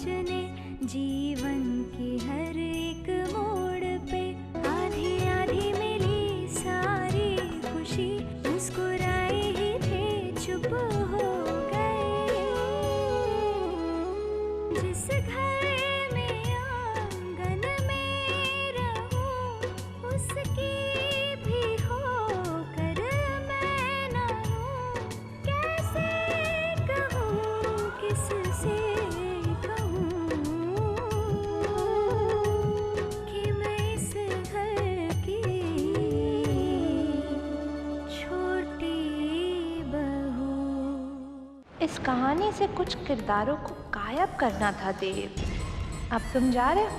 सोचने जीवन की हर एक मोड़ पे आधी आधी मिली सारी खुशी मुस्कुराए ही थे चुप हो गए। जिस घर में आंगन में रहूं उसकी भी होकर मैं ना हूं। कैसे कहूं किससे कहूं कि मैं इस घर की छोटी बहू। इस कहानी से कुछ किरदारों को गायब करना था देव। अब तुम जा रहे हो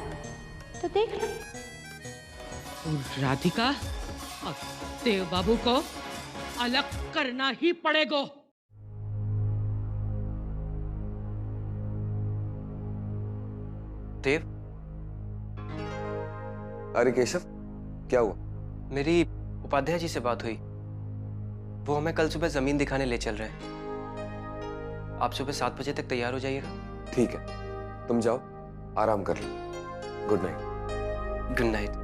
तो देख लो। राधिका, अब देव बाबू को अलग करना ही पड़ेगा। देव, अरे केशव, क्या हुआ? मेरी उपाध्याय जी से बात हुई। वो हमें कल सुबह जमीन दिखाने ले चल रहे हैं। आप सुबह 7 बजे तक तैयार हो जाइएगा। ठीक है, तुम जाओ, आराम कर लो। Good night. Good night.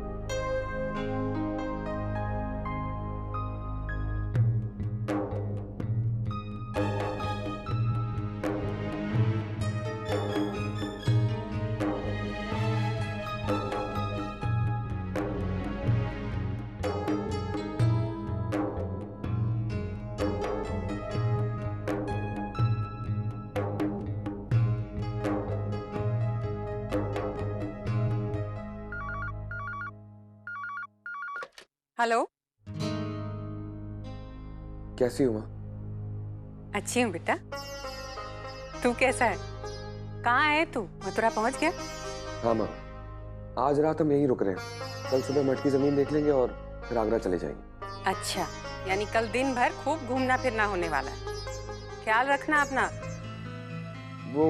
Hello. कैसी हो माँ? अच्छी हूँ बेटा, तू कैसा है? कहाँ है तू? मथुरा पहुँच गया? हाँ माँ, आज रात हम यहीं रुक रहे हैं। कल सुबह मठ की जमीन देख लेंगे और फिर आगरा चले जाएंगे। अच्छा, यानी कल दिन भर खूब घूमना फिरना होने वाला है। ख्याल रखना अपना। वो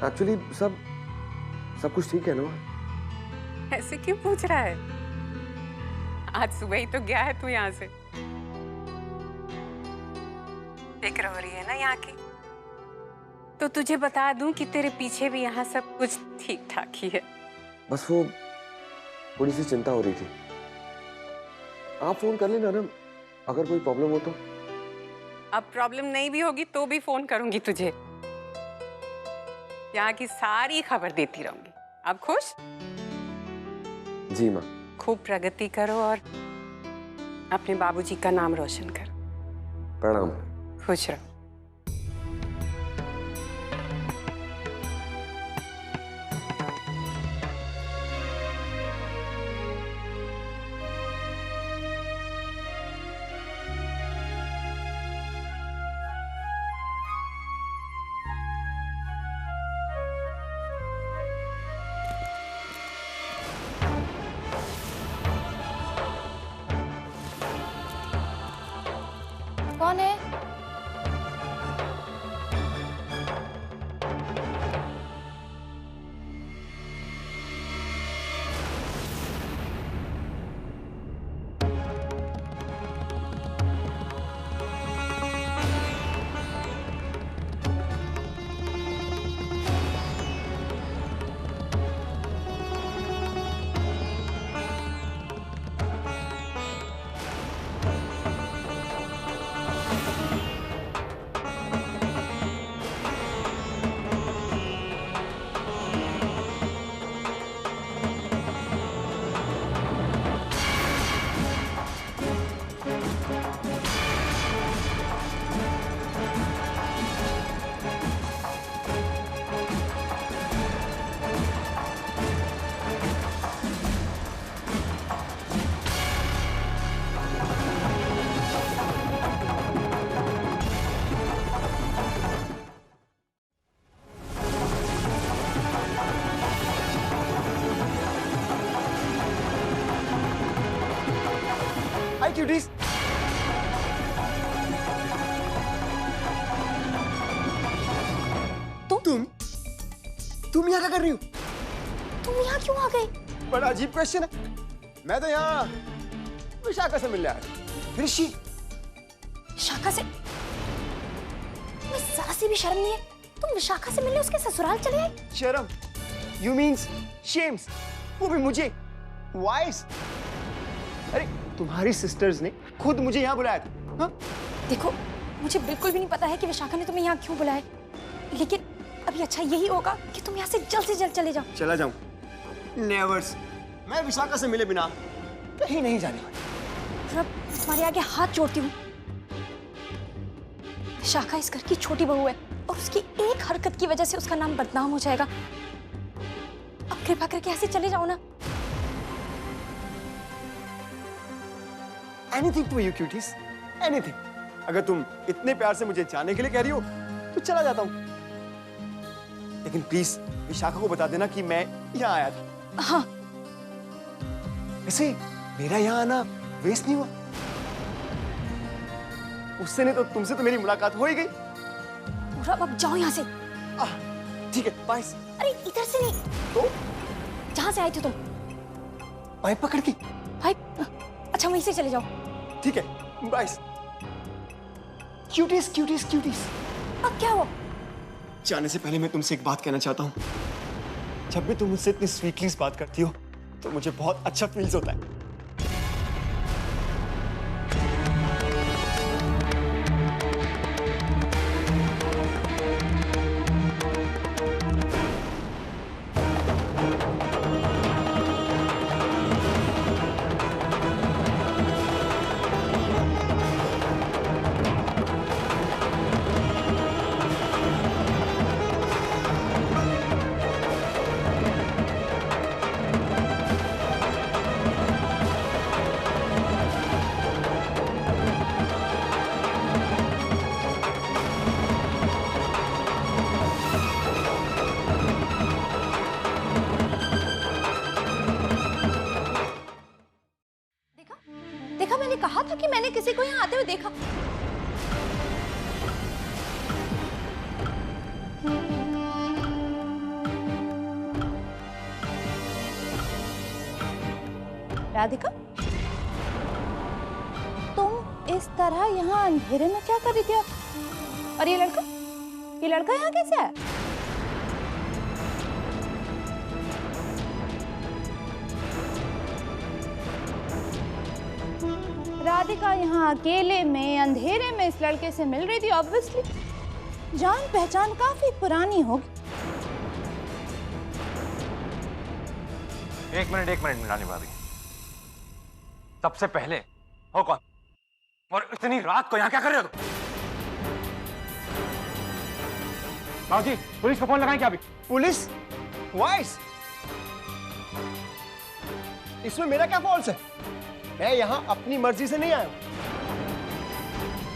एक्चुअली सब कुछ ठीक है ना? ऐसे क्यों पूछ रहा है? आज सुबह ही तो गया है तू यहाँ से। फिक्र हो रही है ना यहाँ की? तो तुझे बता दूं कि तेरे पीछे भी यहाँ सब कुछ ठीक ठाक ही है। बस वो थोड़ी सी चिंता हो रही थी। आप फोन कर लेना ना अगर कोई प्रॉब्लम हो तो। अब प्रॉब्लम नहीं भी होगी तो भी फोन करूंगी तुझे। यहाँ की सारी खबर देती रहूंगी। अब खुश? जी माँ। खूब प्रगति करो और अपने बाबूजी का नाम रोशन करो। प्रणाम। खुश रहो। कौन है? हाय क्यूटीज। तुम यहाँ क्या कर रही हो? तुम यहाँ क्यों आ गए? बड़ा अजीब क्वेश्चन है। मैं तो यहाँ विशाखा से मिलने आया। ऋषि शाखा से? तुम्हें जरा सी भी शर्म नहीं है? तुम विशाखा से मिलने उसके ससुराल चले आए? शर्म, यू मीन्स शेम्स, वो भी मुझे। वाइस, अरे तुम्हारी सिस्टर्स ने खुद मुझे यहाँ बुलाया था। हाँ? देखो, मुझे बिल्कुल भी नहीं पता है कि विशाखा ने तुम्हें यहाँ क्यों बुलाया, लेकिन अभी अच्छा यही होगा कि तुम यहाँ से जल्द चले जाओ। चला जाऊं? नेवर्स, मैं विशाखा से मिले बिना कहीं नहीं जाने वाला। फिर अब तुम्हारे आगे हाथ जोड़ती हूँ। विशाखा इस घर की छोटी बहू है और उसकी एक हरकत की वजह से उसका नाम बदनाम हो जाएगा। अब कृपा करके ऐसे चले जाओ ना। Anything to you cuties, anything. अगर तुम इतने प्यार से मुझे जाने के लिए कह रही हो तो चला जाता हूँ, लेकिन प्लीज विशाखा को बता देना कि मैं यहाँ आया था। हाँ। वैसे मेरा यहाँ आना वेस्ट नहीं हुआ। उससे नहीं तो तुमसे तो मेरी मुलाकात हो ही गई। पूरा अब जाओ यहाँ से। ठीक है, बाय। अरे इधर से नहीं, तो जहाँ से आए थे तुम। पाइप पकड़ के? पाइप? अच्छा वहीं से चले जाओ। ठीक है, बाय। Cuties cuties cuties. अब क्या हुआ? जाने से पहले मैं तुमसे एक बात कहना चाहता हूँ। जब भी तुम मुझसे इतनी स्वीटली बात करती हो तो मुझे बहुत अच्छा फील्स होता है। देखा, मैंने कहा था कि मैंने किसी को यहाँ आते हुए देखा। राधिका, तुम इस तरह यहाँ अंधेरे में क्या कर रही थी? और ये लड़का यहाँ कैसे है? राधिका यहाँ अकेले में अंधेरे में इस लड़के से मिल रही थी। ऑब्वियसली जान पहचान काफी पुरानी होगी। एक मिनट मृणाली भाभी, सबसे पहले हो कौन और इतनी रात को यहाँ क्या कर रहे हो तुम? बाबूजी, पुलिस को फोन लगाएं क्या अभी? पुलिस? वाइस, इसमें मेरा क्या फॉल्ट है? मैं यहाँ अपनी मर्जी से नहीं आया,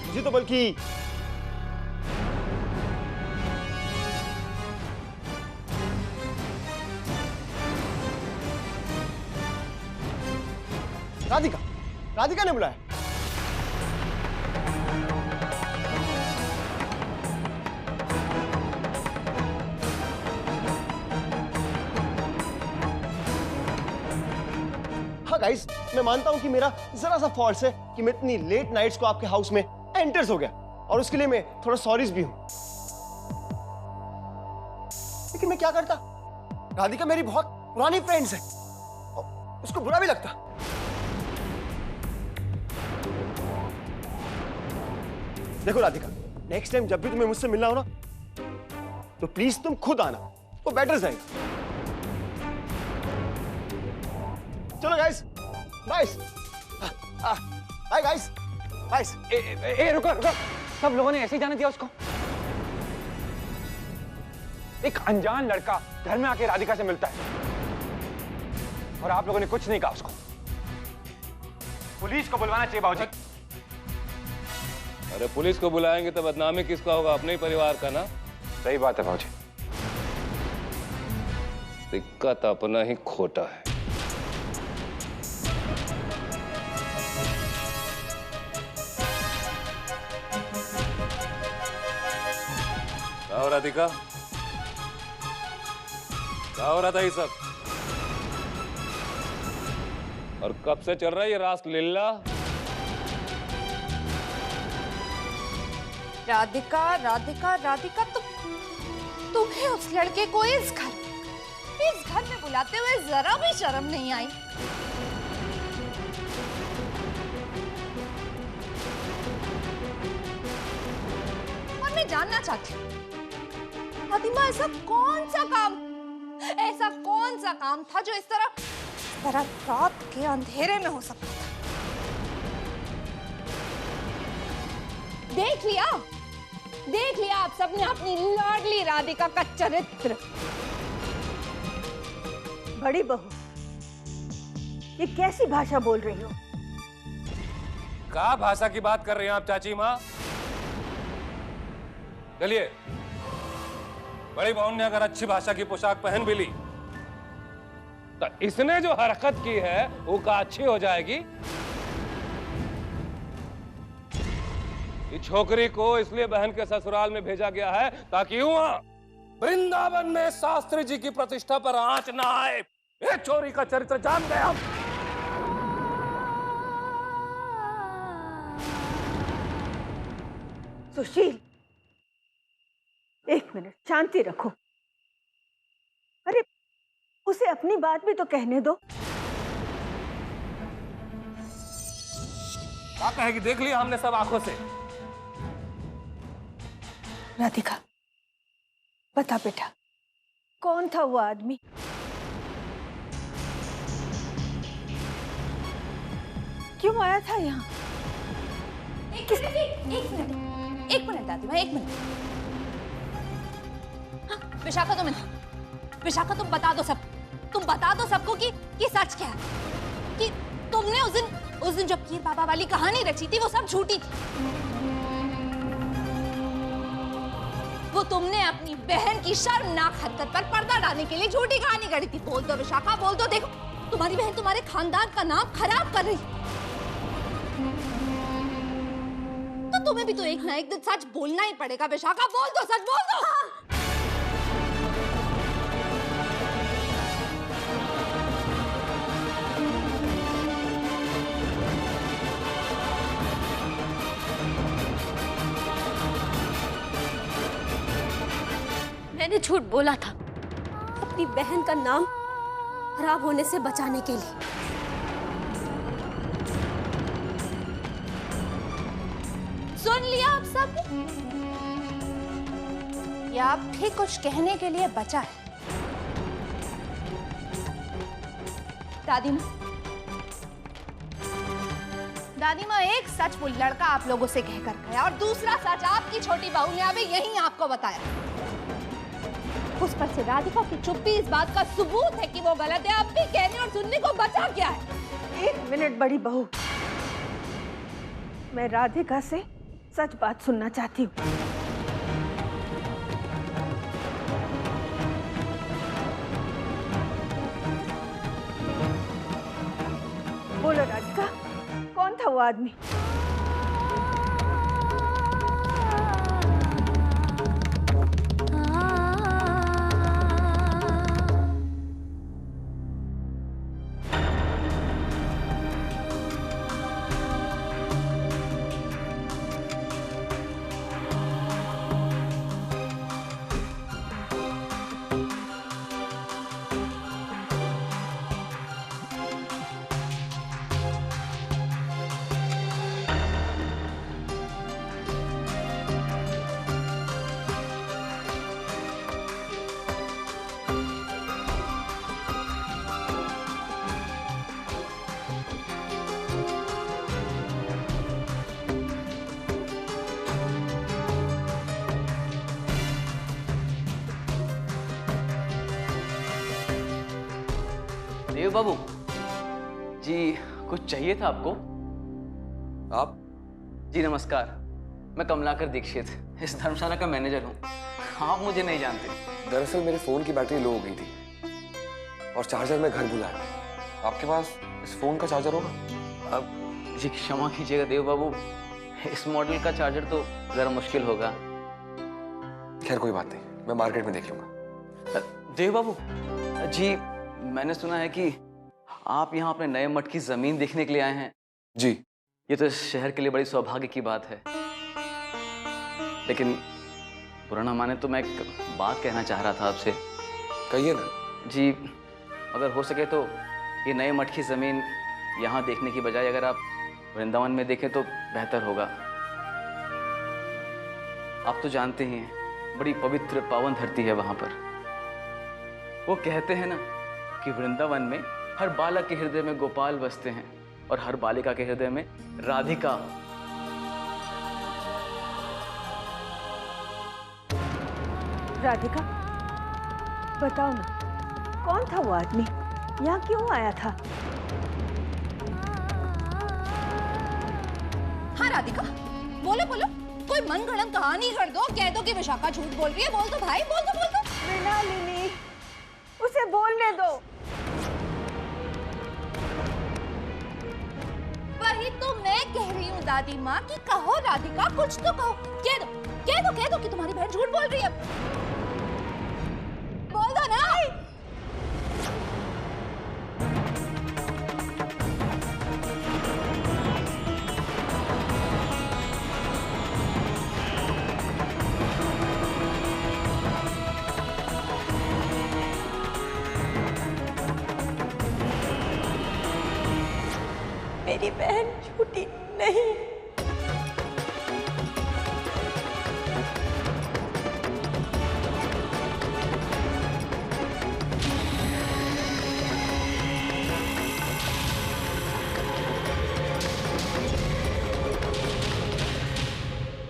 मुझे तो बल्कि राधिका ने बुलाया। हाँ गाइस, मैं मानता हूं कि मेरा जरा सा फॉल्ट है कि मैं इतनी लेट नाइट्स को आपके हाउस में एंटर्स हो गया, और उसके लिए मैं थोड़ा सॉरीज भी हूं। लेकिन मैं क्या करता? राधिका मेरी बहुत पुरानी फ्रेंड्स है, उसको बुरा भी लगता। देखो राधिका, नेक्स्ट टाइम जब भी तुम्हें मुझसे मिलना हो ना, तो प्लीज तुम खुद आना, वो बेटर जाएगा। चलो guys, guys, hi guys, guys. रुको, सब लोगों ने ऐसे ही जाने दिया उसको? एक अनजान लड़का घर में आके राधिका से मिलता है और आप लोगों ने कुछ नहीं कहा उसको। पुलिस को बुलवाना चाहिए बाबूजी। अरे पुलिस को बुलाएंगे तो बदनामी किसका होगा? अपने ही परिवार का ना। सही बात है बाबूजी। दिक्कत अपना ही खोटा है। आओ राधिका, क्या हो रहा था ये सब? और कब से चल रहा है ये रास लीला? राधिका, तुम्हें उस लड़के को इस घर में बुलाते हुए जरा भी शर्म नहीं आई? और मैं जानना चाहती हूँ फातिमा, ऐसा कौन सा काम था जो इस तरह रात के अंधेरे में हो सकता था? देख लिया आप सबने अपनी लाडली राधिका का चरित्र। बड़ी बहू, ये कैसी भाषा बोल रही हो? क्या भाषा की बात कर रही हैं आप चाची माँ? चलिए, बड़ी बहू ने अगर अच्छी भाषा की पोशाक पहन भी ली तो इसने जो हरकत की है वो क्या अच्छी हो जाएगी? इस छोकरी को इसलिए बहन के ससुराल में भेजा गया है ताकि वहां वृंदावन में शास्त्री जी की प्रतिष्ठा पर आंच ना आए। ये चोरी का चरित्र जान गए हम। सुशील, एक मिनट शांति रखो। अरे उसे अपनी बात भी तो कहने दो। क्या कहेगी देख लिया हमने सब आंखों से। राधिका, बता बेटा, कौन था वो आदमी? क्यों आया था यहाँ? एक मिनट दादी माँ, एक मिनट। हाँ, विशाखा तुम बता दो सबको कि सच क्या है, कि तुमने उस दिन जब पीर बाबा वाली कहानी रची थी वो सब झूठी थी। वो तुमने अपनी बहन की शर्मनाक हरकत पर पर्दा डालने के लिए झूठी कहानी गढ़ी थी। बोल दो विशाखा, बोल दो। देखो, तुम्हारी बहन तुम्हारे खानदान का नाम खराब कर रही, तो तुम्हें भी तो एक ना एक दिन सच बोलना ही पड़ेगा। विशाखा, बोल दो, सच बोल दो। मैंने झूठ बोला था अपनी बहन का नाम खराब होने से बचाने के लिए। सुन लिया आप सब? या आप भी कुछ कहने के लिए बचा है? दादी माँ, एक सच वो लड़का आप लोगों से कहकर गया और दूसरा सच आपकी छोटी बहू ने अभी यही आपको बताया। उस पर से राधिका की चुप्पी इस बात का सबूत है कि वो गलत है। अब भी कहने और सुनने को बचा क्या है? एक मिनट बड़ी बहू, मैं राधिका से सच बात सुनना चाहती हूँ। बोलो राधिका, कौन था वो आदमी? देव बाबू जी, कुछ चाहिए था आपको? आप? जी नमस्कार, मैं कमलाकर दीक्षित इस धर्मशाला का मैनेजर हूँ। आप मुझे नहीं जानते। दरअसल मेरे फोन की बैटरी लो हो गई थी और चार्जर में घर भुलाया। आपके पास इस फोन का चार्जर होगा? अब जी क्षमा कीजिएगा देव बाबू, इस मॉडल का चार्जर तो जरा मुश्किल होगा। खैर कोई बात नहीं, मैं मार्केट में देख लूंगा। देव बाबू जी, मैंने सुना है कि आप यहाँ अपने नए मठ की जमीन देखने के लिए आए हैं। जी। ये तो इस शहर के लिए बड़ी सौभाग्य की बात है, लेकिन बुरा ना माने तो मैं एक बात कहना चाह रहा था आपसे। कहिए ना। जी, अगर हो सके तो ये नए मठ की ज़मीन यहाँ देखने की बजाय अगर आप वृंदावन में देखें तो बेहतर होगा। आप तो जानते ही हैं, बड़ी पवित्र पावन धरती है वहाँ पर। वो कहते हैं ना कि वृंदावन में हर बालक के हृदय में गोपाल बसते हैं और हर बालिका के हृदय में राधिका। राधिका, बताओ ना, कौन था वो आदमी? यहाँ क्यों आया था? हाँ राधिका, बोलो बोलो, कोई मनगढ़ंत कहानी कर दो, कह दो कि विशाखा झूठ बोल रही है। बोल दो भाई, बोल दो बोल दो। मृणालिनी, उसे बोलने दो। वही तो मैं कह रही हूँ दादी माँ कि कहो राधिका, कुछ तो कहो। कह दो कि तुम्हारी बहन झूठ बोल रही है। बोल दो ना। मेरी बहन झूठी नहीं।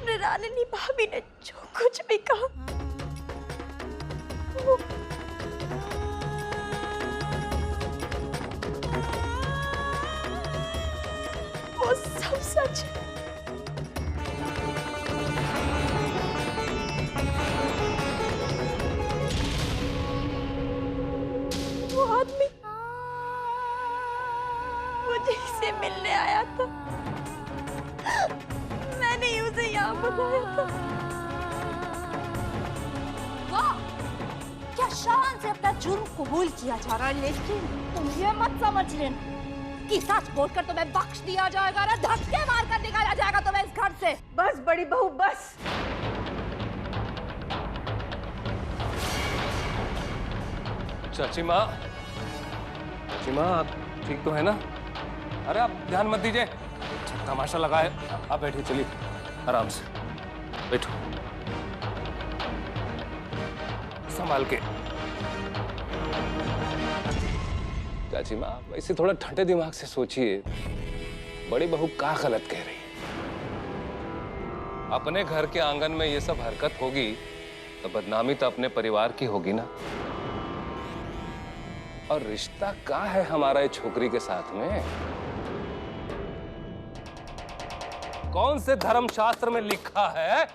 मृणालिनी भाभी ने जो कुछ भी कहा वो सब सच है। वो आदमी मुझे से मिलने आया था, मैंने ही उसे यहाँ बुलाया था। वाह, क्या शान से अपना जुर्म कबूल किया जा रहा है। लेकिन तुम ये मत समझ लेना कि सच बोलकर तुम्हें बख्श दिया जाएगा ना, धक्के मारकर निकाला जाएगा तुम्हें इस घर से। बस बड़ी बहू, बस। चाची माँ, आप ठीक तो है ना? अरे आप ध्यान मत दीजिए, तमाशा लगा है। आप बैठिए, चलिए आराम से बैठो, संभाल के। चाची माँ, वैसे थोड़ा ठंडे दिमाग से सोचिए, बड़ी बहू क्या गलत कह रही है? अपने घर के आंगन में ये सब हरकत होगी तो बदनामी तो अपने परिवार की होगी ना। और रिश्ता क्या है हमारा इस छोकरी के साथ में? कौन से धर्मशास्त्र में लिखा है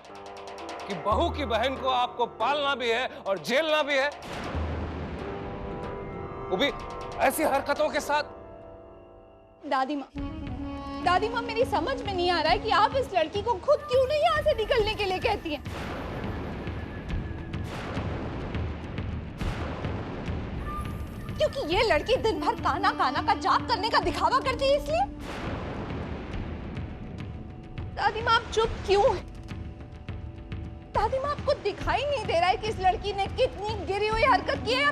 कि बहू की बहन को आपको पालना भी है और झेलना भी है, वो भी ऐसी हरकतों के साथ? दादी माँ, मेरी समझ में नहीं आ रहा है कि आप इस लड़की को खुद क्यों नहीं यहाँ से निकलने के लिए कहती हैं। क्योंकि ये लड़की दिन भर काना का जाप करने का दिखावा करती है, इसलिए? दादी माँ, आप चुप क्यों हैं? दादी माँ, आपको दिखाई नहीं दे रहा है कि इस लड़की ने कितनी गिरी हुई हरकत की है?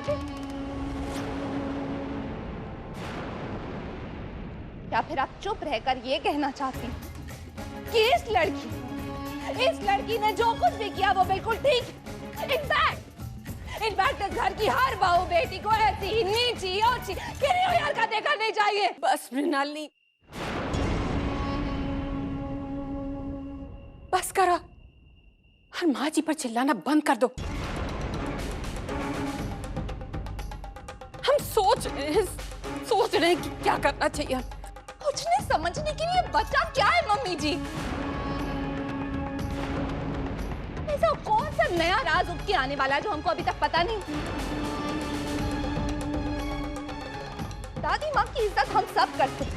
या फिर आप चुप रहकर ये कहना चाहती हैं कि इस लड़की ने जो कुछ भी किया वो बिल्कुल ठीक। इनफैक्ट इस घर की हर बहू बेटी को ऐसी ही नीची और गिरी हुई हरकतें करनी चाहिए। बस मृणालिनी, बस करो और माँ जी पर चिल्लाना बंद कर दो। हम सोच रहे हैं कि क्या करना चाहिए। कुछ नहीं समझने के लिए बचा क्या है मम्मी जी? ऐसा कौन सा नया राज उठ के आने वाला है जो हमको अभी तक पता नहीं? दादी माँ की इज्जत हम सब करते हैं,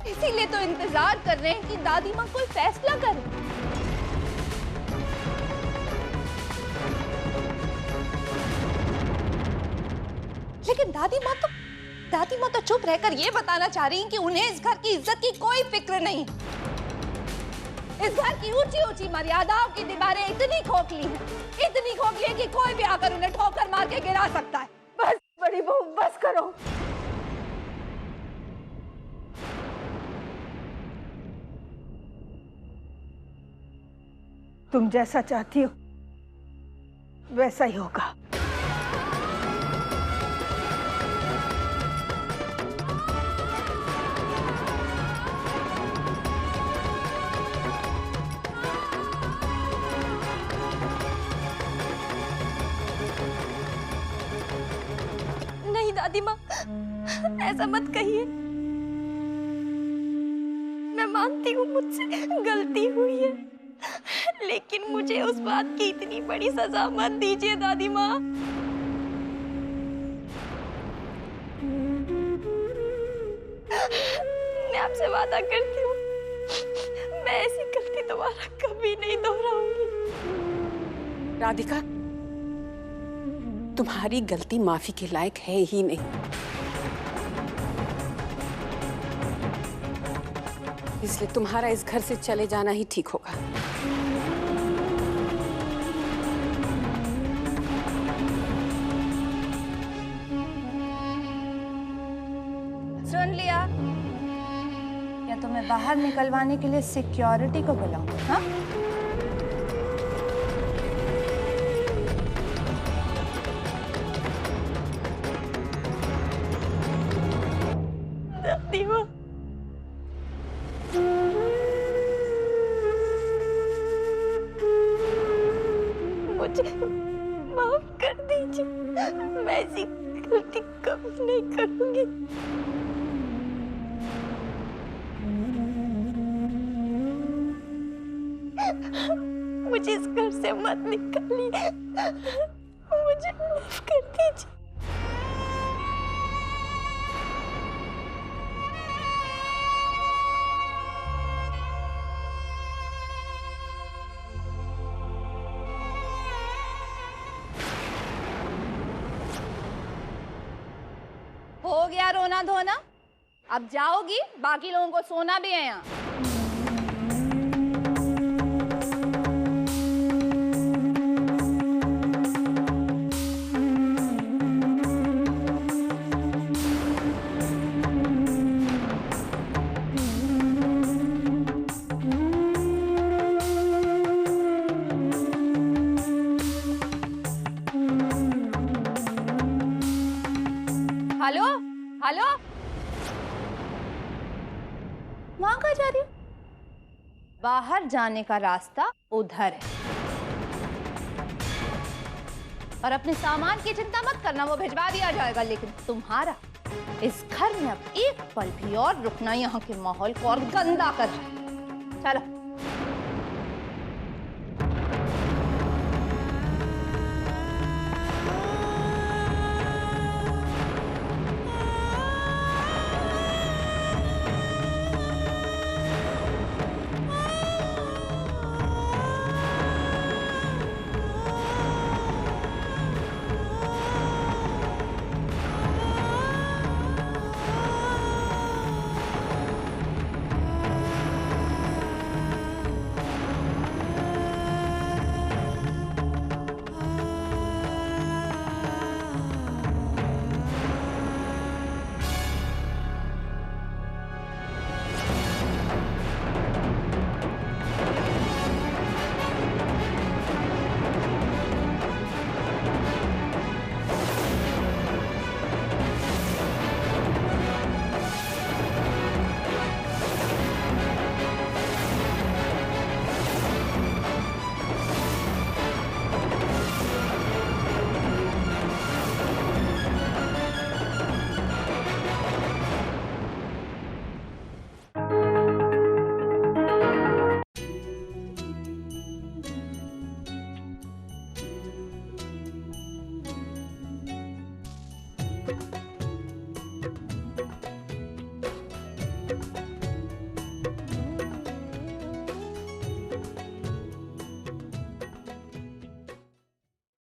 इसीलिए तो इंतजार कर रहे हैं कि दादी माँ कोई फैसला करे। लेकिन दादी माँ तो चुप रहकर ये बताना चाह रही हैं कि उन्हें इस घर की इज्जत की कोई फिक्र नहीं। इस घर की ऊंची ऊंची मर्यादाओं की दीवारें इतनी खोखली है कि कोई भी आकर उन्हें ठोकर मार के गिरा सकता है। बस बड़ी बहू, बस करो। तुम जैसा चाहती हो वैसा ही होगा। नहीं दादी माँ, ऐसा मत कहिए। मैं मानती हूँ मुझसे गलती हुई है, लेकिन मुझे उस बात की इतनी बड़ी सजा मत दीजिए दादी माँ। मैं आपसे वादा करती हूँ, मैं ऐसी गलती दोबारा कभी नहीं दोहराऊंगी। राधिका, तुम्हारी गलती माफी के लायक है ही नहीं। इसलिए तुम्हारा इस घर से चले जाना ही ठीक होगा। सुन लिया? या तुम्हें बाहर निकलवाने के लिए सिक्योरिटी को बुलाऊं? हाँ? दादी माँ, मुझे माफ कर दीजिए। मैं ऐसी गलती कभी नहीं करूंगी। मुझे इस घर से मत निकालिए। मुझे माफ कर दीजिए। हो गया रोना धोना? अब जाओगी? बाकी लोगों को सोना भी है यहाँ। हेलो हेलो, वहां कहाँ जा रही हो? बाहर जाने का रास्ता उधर है। और अपने सामान की चिंता मत करना, वो भिजवा दिया जाएगा। लेकिन तुम्हारा इस घर में अब एक पल भी और रुकना यहाँ के माहौल को और गंदा कर जाए। चलो।